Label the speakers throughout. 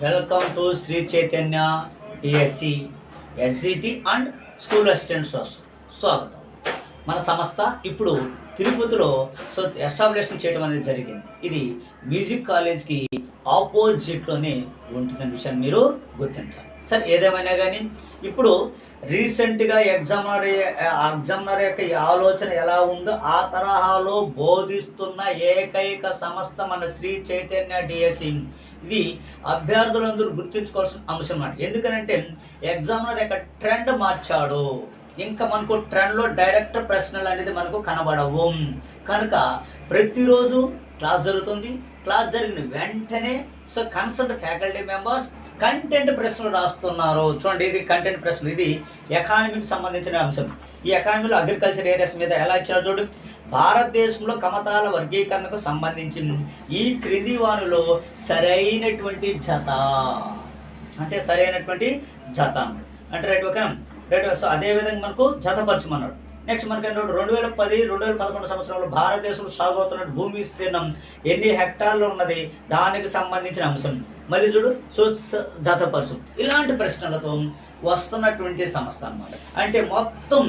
Speaker 1: Welcome to Sri Chaitanya DSC SGT and school assistants స్వాగతం. మన సంస్థ ఇప్పుడు తిరుపతిలో ఎస్టాబ్లిష్మెంట్ చేయడం అనేది జరిగింది. ఇది మ్యూజిక్ కాలేజ్కి ఆపోజిట్లోనే ఉంటుందనే విషయాన్ని మీరు గుర్తించాలి. సరే, ఏదేమైనా కానీ ఇప్పుడు రీసెంట్గా ఎగ్జామినర్ యొక్క ఆలోచన ఎలా ఉందో ఆ తరహాలో బోధిస్తున్న ఏకైక సంస్థ మన శ్రీ చైతన్య డిఎస్సి. ఇది అభ్యర్థులందరూ గుర్తుంచుకోవాల్సిన అంశం అన్నమాట. ఎందుకనంటే ఎగ్జామినర్ యొక్క ట్రెండ్ మార్చాడు. ఇంకా మనకు ట్రెండ్లో డైరెక్ట్ ప్రశ్నలు అనేది మనకు కనబడవు. కనుక ప్రతిరోజు క్లాస్ జరుగుతుంది. క్లాస్ జరిగిన వెంటనే కన్సల్ట్ ఫ్యాకల్టీ మెంబర్స్ కంటెంట్ ప్రశ్నలు రాస్తున్నారు. చూడండి, ఇది కంటెంట్ ప్రశ్నలు. ఇది ఎకానమీకి సంబంధించిన అంశం. ఈ ఎకానమీలో అగ్రికల్చర్ ఏరియాస్ మీద ఎలా ఇచ్చారో చూడు. భారతదేశంలో కమతాల వర్గీకరణకు సంబంధించి ఈ క్రింది వానిలో సరైనటువంటి జత అంటే రైట్. ఓకేనా? రైట్. సో అదేవిధంగా మనకు జతపరచమన్నాడు. నెక్స్ట్ మనకి 2010-2011 సంవత్సరంలో భారతదేశంలో సాగు అవుతున్న భూమి విస్తీర్ణం ఎన్ని హెక్టార్లు ఉన్నది, దానికి సంబంధించిన అంశం. మళ్ళీ చూడు, జతపరచు. ఇలాంటి ప్రశ్నలతో వస్తున్నటువంటి సంస్థ అన్నమాట. అంటే మొత్తం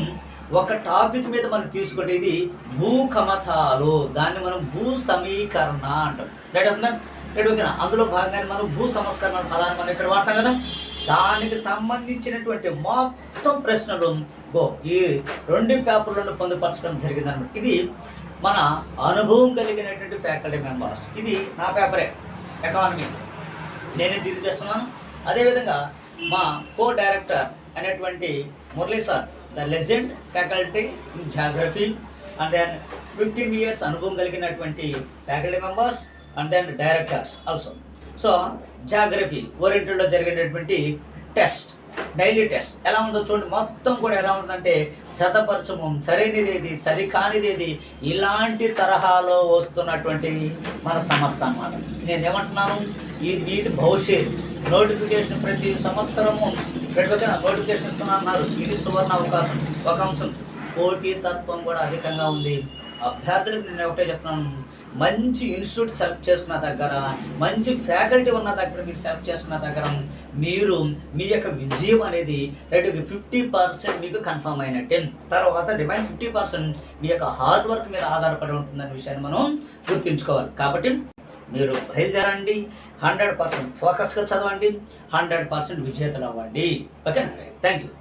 Speaker 1: ఒక టాపిక్ మీద మనం తీసుకుంటే ఇది భూకమతాలు, దాన్ని మనం భూ సమీకరణ అంటాం. రైట్ అవుతుందా? రైట్. ఓకేనా? అందులో భాగంగానే మనం భూ సంస్కరణ పదాన్ని మనం ఇక్కడ వాడతాం కదా. దానికి సంబంధించినటువంటి మొత్తం ప్రశ్నలు ఈ 2 పేపర్లను పొందుపరచడం జరిగిందన్నమాట. ఇది మన అనుభవం కలిగినటువంటి ఫ్యాకల్టీ మెంబర్స్. ఇది నా పేపరే, ఎకానమీ, నేనే డీల్ చేస్తున్నాను. అదేవిధంగా మా కో డైరెక్టర్ అనేటువంటి Murali sir, the legend faculty in geography, and then 15 years అనుభవం కలిగినటువంటి faculty members and then directors also. So geography ఓరియంటెడ్లో జరిగేటటువంటి టెస్ట్, డైలీ టెస్ట్ ఎలా ఉందో చూడండి. మొత్తం కూడా ఎలా ఉంటుందంటే జతపరచము, సరైనది ఏది, సరికానిదేది, ఇలాంటి తరహాలో వస్తున్నటువంటి మన సంస్థ అన్నమాట. నేనేమంటున్నాను, ఈ నీటి భవిష్యత్ నోటిఫికేషన్ ప్రతి సంవత్సరము నోటిఫికేషన్ ఇస్తున్నారు. ఇది సువర్ణ అవకాశం. ఒక అంశం, పోటీతత్వం కూడా అధికంగా ఉంది. అభ్యర్థులకు నేను ఒకటే చెప్తున్నాను, మంచి ఇన్స్టిట్యూట్ సెలెక్ట్ చేసుకున్న దగ్గర, మంచి ఫ్యాకల్టీ ఉన్న దగ్గర మీరు సెలెక్ట్ చేసుకున్న దగ్గర మీరు మీ యొక్క విజయం అనేది 50% మీకు కన్ఫర్మ్ అయినట్టే. తర్వాత రిమైన్ 50% మీ యొక్క హార్డ్ వర్క్ మీద ఆధారపడి ఉంటుందనే విషయాన్ని మనం గుర్తుంచుకోవాలి. కాబట్టి మీరు బయలుదేరండి, 100% ఫోకస్గా చదవండి, 100% విజేతలు అవ్వండి. ఓకేనా? Thank you.